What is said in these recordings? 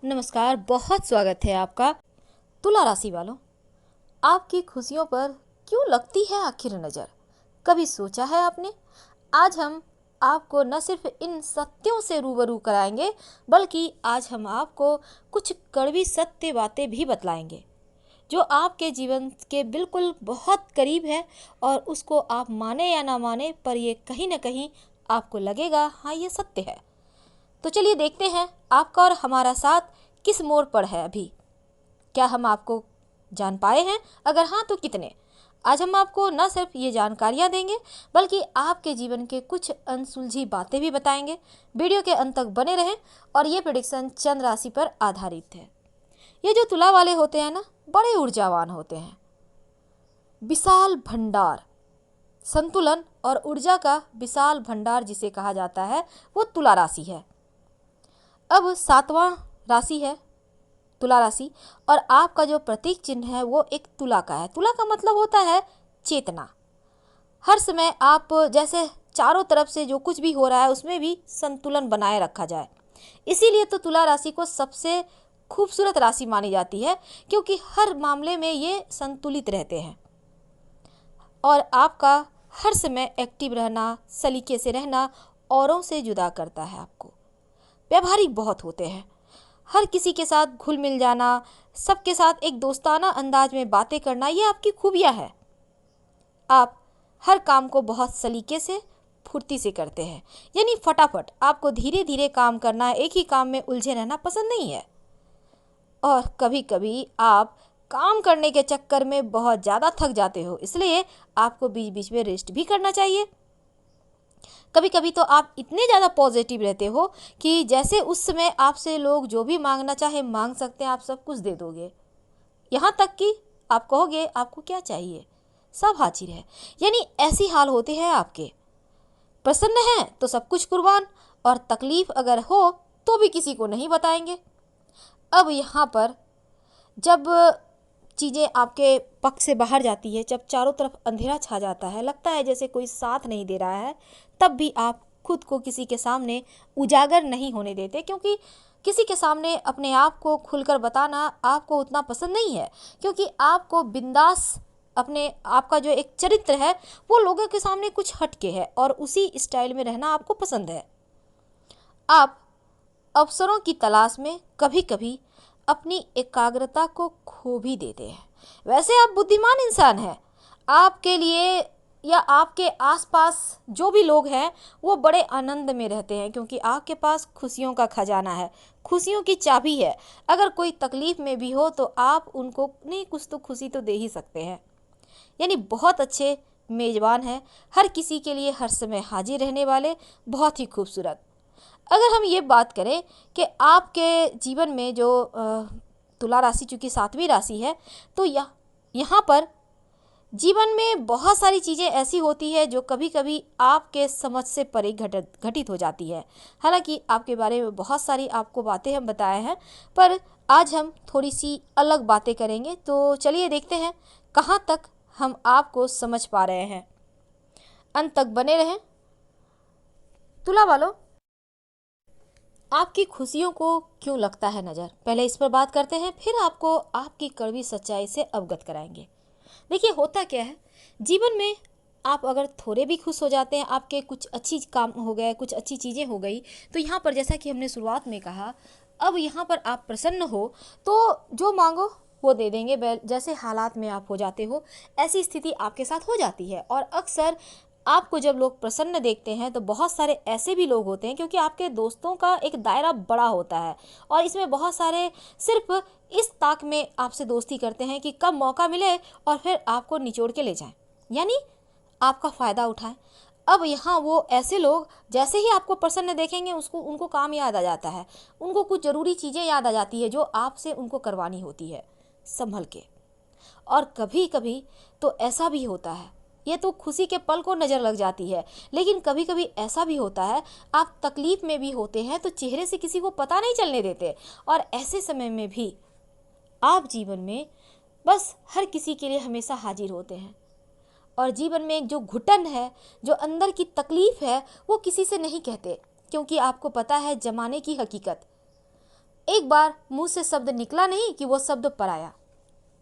नमस्कार, बहुत स्वागत है आपका। तुला राशि वालों, आपकी खुशियों पर क्यों लगती है आखिर नज़र? कभी सोचा है आपने? आज हम आपको न सिर्फ इन सत्यों से रूबरू कराएंगे, बल्कि आज हम आपको कुछ कड़वी सत्य बातें भी बतलाएंगे जो आपके जीवन के बिल्कुल बहुत करीब है। और उसको आप माने या ना माने, पर ये कहीं ना कहीं आपको लगेगा हाँ, ये सत्य है। तो चलिए देखते हैं आपका और हमारा साथ किस मोड़ पर है अभी। क्या हम आपको जान पाए हैं? अगर हाँ तो कितने? आज हम आपको न सिर्फ ये जानकारियाँ देंगे, बल्कि आपके जीवन के कुछ अनसुलझी बातें भी बताएंगे। वीडियो के अंत तक बने रहें। और ये प्रेडिक्शन चंद्र राशि पर आधारित है। ये जो तुला वाले होते हैं ना, बड़े ऊर्जावान होते हैं। विशाल भंडार, संतुलन और ऊर्जा का विशाल भंडार जिसे कहा जाता है, वो तुला राशि है। अब सातवां राशि है तुला राशि, और आपका जो प्रतीक चिन्ह है वो एक तुला का है। तुला का मतलब होता है चेतना। हर समय आप जैसे चारों तरफ से जो कुछ भी हो रहा है उसमें भी संतुलन बनाए रखा जाए। इसीलिए तो तुला राशि को सबसे खूबसूरत राशि मानी जाती है, क्योंकि हर मामले में ये संतुलित रहते हैं। और आपका हर समय एक्टिव रहना, सलीके से रहना औरों से जुदा करता है आपको। व्यावहारिक बहुत होते हैं, हर किसी के साथ घुल मिल जाना, सबके साथ एक दोस्ताना अंदाज में बातें करना, ये आपकी खूबियाँ है। आप हर काम को बहुत सलीके से, फुर्ती से करते हैं, यानी फटाफट। आपको धीरे धीरे काम करना, एक ही काम में उलझे रहना पसंद नहीं है। और कभी कभी आप काम करने के चक्कर में बहुत ज़्यादा थक जाते हो, इसलिए आपको बीच बीच में रेस्ट भी करना चाहिए। कभी कभी तो आप इतने ज़्यादा पॉजिटिव रहते हो कि जैसे उस समय आपसे लोग जो भी मांगना चाहे मांग सकते हैं, आप सब कुछ दे दोगे। यहाँ तक कि आप कहोगे आपको क्या चाहिए, सब हाजिर है। यानी ऐसी हाल होते हैं आपके। प्रसन्न हैं तो सब कुछ कुर्बान, और तकलीफ अगर हो तो भी किसी को नहीं बताएंगे। अब यहाँ पर जब चीज़ें आपके पक्ष से बाहर जाती है, जब चारों तरफ अंधेरा छा जाता है, लगता है जैसे कोई साथ नहीं दे रहा है, तब भी आप खुद को किसी के सामने उजागर नहीं होने देते। क्योंकि किसी के सामने अपने आप को खुलकर बताना आपको उतना पसंद नहीं है, क्योंकि आपको बिंदास अपने आपका जो एक चरित्र है वो लोगों के सामने कुछ हटके है, और उसी स्टाइल में रहना आपको पसंद है। आप अवसरों की तलाश में कभी कभी अपनी एकाग्रता को खो भी देते हैं। वैसे आप बुद्धिमान इंसान हैं। आपके लिए या आपके आसपास जो भी लोग हैं वो बड़े आनंद में रहते हैं, क्योंकि आपके पास खुशियों का खजाना है, खुशियों की चाबी है। अगर कोई तकलीफ में भी हो तो आप उनको नहीं कुछ तो खुशी तो दे ही सकते हैं। यानी बहुत अच्छे मेजबान हैं, हर किसी के लिए हर समय हाजिर रहने वाले, बहुत ही खूबसूरत। अगर हम ये बात करें कि आपके जीवन में जो तुला राशि चूँकि सातवीं राशि है, तो यहाँ पर जीवन में बहुत सारी चीज़ें ऐसी होती है जो कभी कभी आपके समझ से परे घटित हो जाती है। हालांकि आपके बारे में बहुत सारी आपको बातें हम बताए हैं, पर आज हम थोड़ी सी अलग बातें करेंगे। तो चलिए देखते हैं कहाँ तक हम आपको समझ पा रहे हैं। अंत तक बने रहें। तुला वालों, आपकी खुशियों को क्यों लगता है नज़र, पहले इस पर बात करते हैं, फिर आपको आपकी कड़वी सच्चाई से अवगत कराएंगे। देखिए होता क्या है जीवन में, आप अगर थोड़े भी खुश हो जाते हैं, आपके कुछ अच्छी काम हो गए, कुछ अच्छी चीज़ें हो गई, तो यहाँ पर जैसा कि हमने शुरुआत में कहा, अब यहाँ पर आप प्रसन्न हो तो जो मांगो वो दे देंगे। जैसे हालात में आप हो जाते हो, ऐसी स्थिति आपके साथ हो जाती है। और अक्सर आपको जब लोग प्रसन्न देखते हैं तो बहुत सारे ऐसे भी लोग होते हैं, क्योंकि आपके दोस्तों का एक दायरा बड़ा होता है, और इसमें बहुत सारे सिर्फ इस ताक में आपसे दोस्ती करते हैं कि कब मौका मिले और फिर आपको निचोड़ के ले जाएं, यानी आपका फ़ायदा उठाएं। अब यहाँ वो ऐसे लोग जैसे ही आपको प्रसन्न देखेंगे, उनको काम याद आ जाता है, उनको कुछ ज़रूरी चीज़ें याद आ जाती है जो आपसे उनको करवानी होती है संभल के। और कभी कभी तो ऐसा भी होता है, ये तो खुशी के पल को नज़र लग जाती है, लेकिन कभी कभी ऐसा भी होता है आप तकलीफ़ में भी होते हैं तो चेहरे से किसी को पता नहीं चलने देते। और ऐसे समय में भी आप जीवन में बस हर किसी के लिए हमेशा हाजिर होते हैं। और जीवन में जो घुटन है, जो अंदर की तकलीफ़ है, वो किसी से नहीं कहते, क्योंकि आपको पता है ज़माने की हकीकत। एक बार मुंह से शब्द निकला नहीं कि वो शब्द पराया।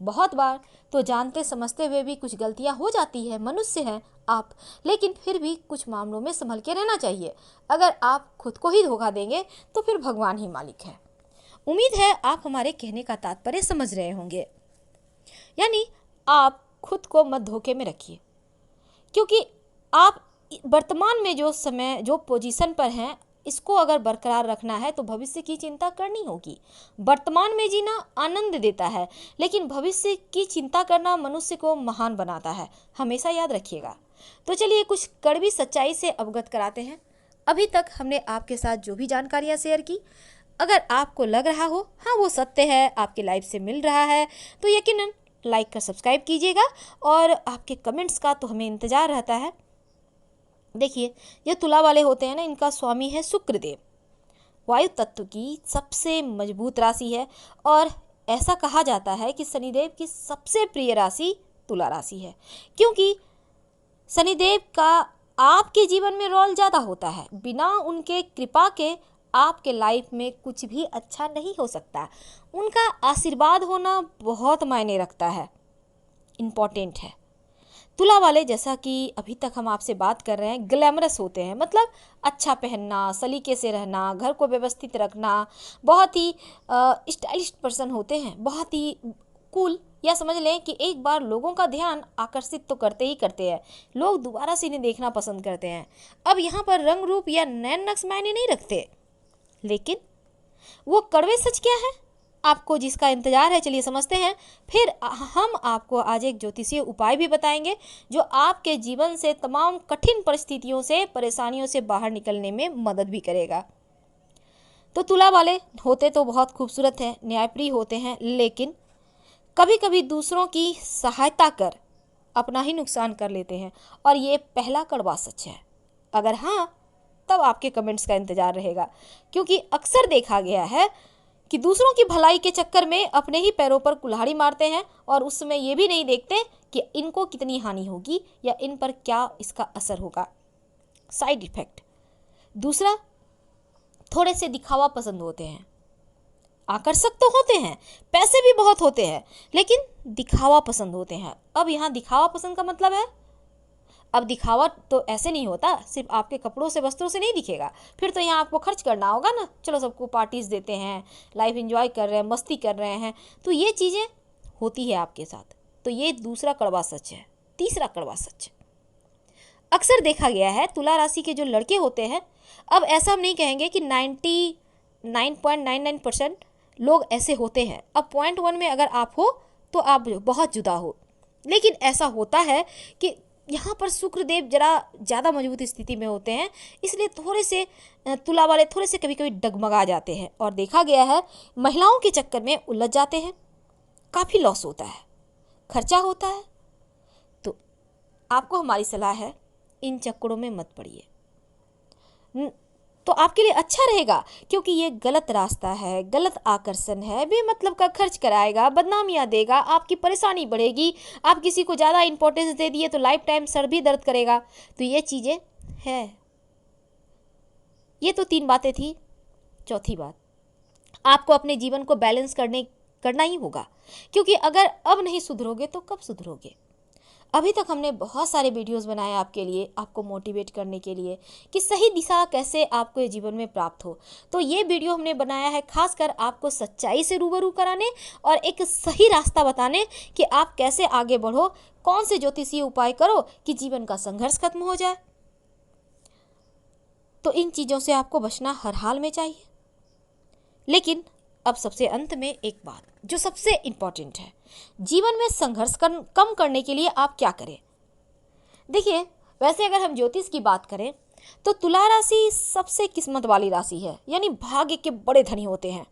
बहुत बार तो जानते समझते हुए भी कुछ गलतियां हो जाती है, मनुष्य हैं आप, लेकिन फिर भी कुछ मामलों में संभल के रहना चाहिए। अगर आप खुद को ही धोखा देंगे तो फिर भगवान ही मालिक है। उम्मीद है आप हमारे कहने का तात्पर्य समझ रहे होंगे। यानी आप खुद को मत धोखे में रखिए, क्योंकि आप वर्तमान में जो समय जो पोजीशन पर हैं इसको अगर बरकरार रखना है तो भविष्य की चिंता करनी होगी। वर्तमान में जीना आनंद देता है, लेकिन भविष्य की चिंता करना मनुष्य को महान बनाता है, हमेशा याद रखिएगा। तो चलिए कुछ कड़वी सच्चाई से अवगत कराते हैं। अभी तक हमने आपके साथ जो भी जानकारियां शेयर की, अगर आपको लग रहा हो हाँ वो सत्य है, आपकी लाइफ से मिल रहा है, तो यकीनन लाइक कर सब्सक्राइब कीजिएगा। और आपके कमेंट्स का तो हमें इंतज़ार रहता है। देखिए, ये तुला वाले होते हैं ना, इनका स्वामी है शुक्रदेव, वायु तत्व की सबसे मजबूत राशि है। और ऐसा कहा जाता है कि शनिदेव की सबसे प्रिय राशि तुला राशि है, क्योंकि शनिदेव का आपके जीवन में रोल ज़्यादा होता है। बिना उनके कृपा के आपके लाइफ में कुछ भी अच्छा नहीं हो सकता। उनका आशीर्वाद होना बहुत मायने रखता है, इम्पॉर्टेंट है। तुला वाले, जैसा कि अभी तक हम आपसे बात कर रहे हैं, ग्लैमरस होते हैं, मतलब अच्छा पहनना, सलीके से रहना, घर को व्यवस्थित रखना, बहुत ही स्टाइलिश पर्सन होते हैं, बहुत ही कूल। या समझ लें कि एक बार लोगों का ध्यान आकर्षित तो करते ही करते हैं, लोग दोबारा से इन्हें देखना पसंद करते हैं। अब यहाँ पर रंग रूप या नैन नक्श मायने नहीं रखते, लेकिन वो कड़वे सच क्या है आपको जिसका इंतजार है, चलिए समझते हैं। फिर हम आपको आज एक ज्योतिषीय उपाय भी बताएंगे जो आपके जीवन से तमाम कठिन परिस्थितियों से, परेशानियों से बाहर निकलने में मदद भी करेगा। तो तुला वाले होते तो बहुत खूबसूरत हैं, न्यायप्रिय होते हैं, लेकिन कभी कभी दूसरों की सहायता कर अपना ही नुकसान कर लेते हैं, और ये पहला कड़वा सच है। अगर हाँ, तब आपके कमेंट्स का इंतजार रहेगा, क्योंकि अक्सर देखा गया है कि दूसरों की भलाई के चक्कर में अपने ही पैरों पर कुल्हाड़ी मारते हैं, और उस समय ये भी नहीं देखते कि इनको कितनी हानि होगी या इन पर क्या इसका असर होगा, साइड इफेक्ट। दूसरा, थोड़े से दिखावा पसंद होते हैं। आकर्षक तो होते हैं, पैसे भी बहुत होते हैं, लेकिन दिखावा पसंद होते हैं। अब यहाँ दिखावा पसंद का मतलब है, अब दिखावा तो ऐसे नहीं होता, सिर्फ आपके कपड़ों से, वस्त्रों से नहीं दिखेगा। फिर तो यहाँ आपको खर्च करना होगा ना, चलो सबको पार्टीज देते हैं, लाइफ एंजॉय कर रहे हैं, मस्ती कर रहे हैं, तो ये चीज़ें होती है आपके साथ। तो ये दूसरा कड़वा सच है। तीसरा कड़वा सच, अक्सर देखा गया है तुला राशि के जो लड़के होते हैं, अब ऐसा हम नहीं कहेंगे कि 99.99% लोग ऐसे होते हैं। अब 0.1 में अगर आप हो तो आप बहुत जुदा हो, लेकिन ऐसा होता है कि यहाँ पर शुक्रदेव जरा ज़्यादा मजबूत स्थिति में होते हैं, इसलिए थोड़े से तुला वाले थोड़े से कभी कभी डगमगा जाते हैं, और देखा गया है महिलाओं के चक्कर में उलझ जाते हैं, काफ़ी लॉस होता है, खर्चा होता है। तो आपको हमारी सलाह है, इन चक्करों में मत पड़िए, तो आपके लिए अच्छा रहेगा, क्योंकि ये गलत रास्ता है, गलत आकर्षण है, बेमतलब का खर्च कराएगा, बदनामियाँ देगा, आपकी परेशानी बढ़ेगी। आप किसी को ज़्यादा इंपॉर्टेंस दे दिए तो लाइफ टाइम सर भी दर्द करेगा। तो ये चीज़ें हैं। ये तो 3 बातें थी। चौथी बात, आपको अपने जीवन को बैलेंस करना ही होगा, क्योंकि अगर अब नहीं सुधरोगे तो कब सुधरोगे। अभी तक हमने बहुत सारे वीडियोस बनाए आपके लिए, आपको मोटिवेट करने के लिए कि सही दिशा कैसे आपको जीवन में प्राप्त हो। तो ये वीडियो हमने बनाया है खासकर आपको सच्चाई से रूबरू कराने और एक सही रास्ता बताने कि आप कैसे आगे बढ़ो, कौन से ज्योतिषीय उपाय करो कि जीवन का संघर्ष खत्म हो जाए। तो इन चीज़ों से आपको बचना हर हाल में चाहिए। लेकिन अब सबसे अंत में एक बात जो सबसे इम्पॉर्टेंट है, जीवन में संघर्ष कम करने के लिए आप क्या करें। देखिए, वैसे अगर हम ज्योतिष की बात करें तो तुला राशि सबसे किस्मत वाली राशि है, यानी भाग्य के बड़े धनी होते हैं।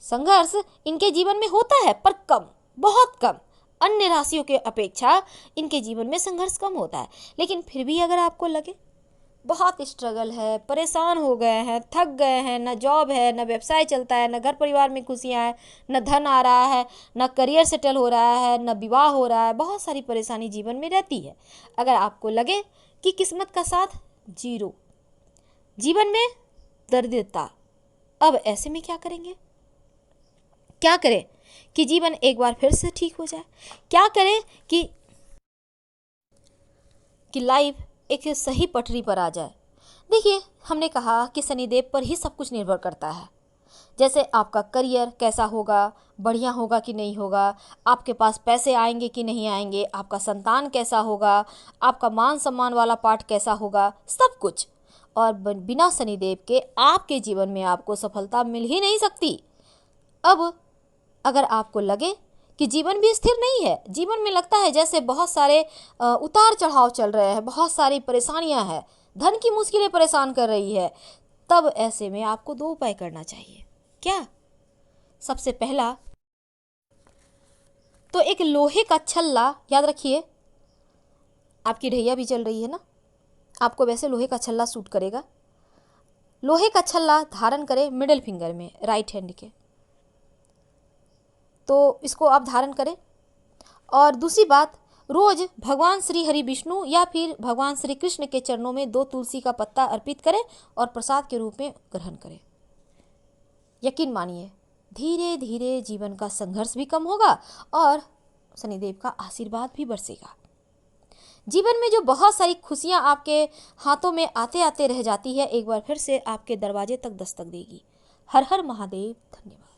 संघर्ष इनके जीवन में होता है पर कम, बहुत कम। अन्य राशियों के अपेक्षा इनके जीवन में संघर्ष कम होता है। लेकिन फिर भी अगर आपको लगे बहुत स्ट्रगल है, परेशान हो गए हैं, थक गए हैं, न जॉब है, न व्यवसाय चलता है, न घर परिवार में खुशियाँ हैं, न धन आ रहा है, न करियर सेटल हो रहा है, न विवाह हो रहा है, बहुत सारी परेशानी जीवन में रहती है। अगर आपको लगे कि किस्मत का साथ जीरो, जीवन में दरिद्रता, अब ऐसे में क्या करेंगे? क्या करें कि जीवन एक बार फिर से ठीक हो जाए? क्या करें कि लाइफ एक सही पटरी पर आ जाए? देखिए, हमने कहा कि शनिदेव पर ही सब कुछ निर्भर करता है। जैसे आपका करियर कैसा होगा, बढ़िया होगा कि नहीं होगा, आपके पास पैसे आएंगे कि नहीं आएंगे, आपका संतान कैसा होगा, आपका मान सम्मान वाला पार्ट कैसा होगा, सब कुछ। और बिना शनिदेव के आपके जीवन में आपको सफलता मिल ही नहीं सकती। अब अगर आपको लगे कि जीवन भी स्थिर नहीं है, जीवन में लगता है जैसे बहुत सारे उतार चढ़ाव चल रहे हैं, बहुत सारी परेशानियां हैं, धन की मुश्किलें परेशान कर रही है, तब ऐसे में आपको 2 उपाय करना चाहिए। क्या? सबसे पहला तो एक लोहे का छल्ला, याद रखिए आपकी ढैया भी चल रही है ना, आपको वैसे लोहे का छल्ला सूट करेगा। लोहे का छल्ला धारण करें मिडिल फिंगर में, राइट हैंड के, तो इसको आप धारण करें। और दूसरी बात, रोज भगवान श्री हरि विष्णु या फिर भगवान श्री कृष्ण के चरणों में 2 तुलसी का पत्ता अर्पित करें और प्रसाद के रूप में ग्रहण करें। यकीन मानिए, धीरे धीरे जीवन का संघर्ष भी कम होगा और शनिदेव का आशीर्वाद भी बरसेगा। जीवन में जो बहुत सारी खुशियां आपके हाथों में आते आते रह जाती है, एक बार फिर से आपके दरवाजे तक दस्तक देगी। हर हर महादेव। धन्यवाद।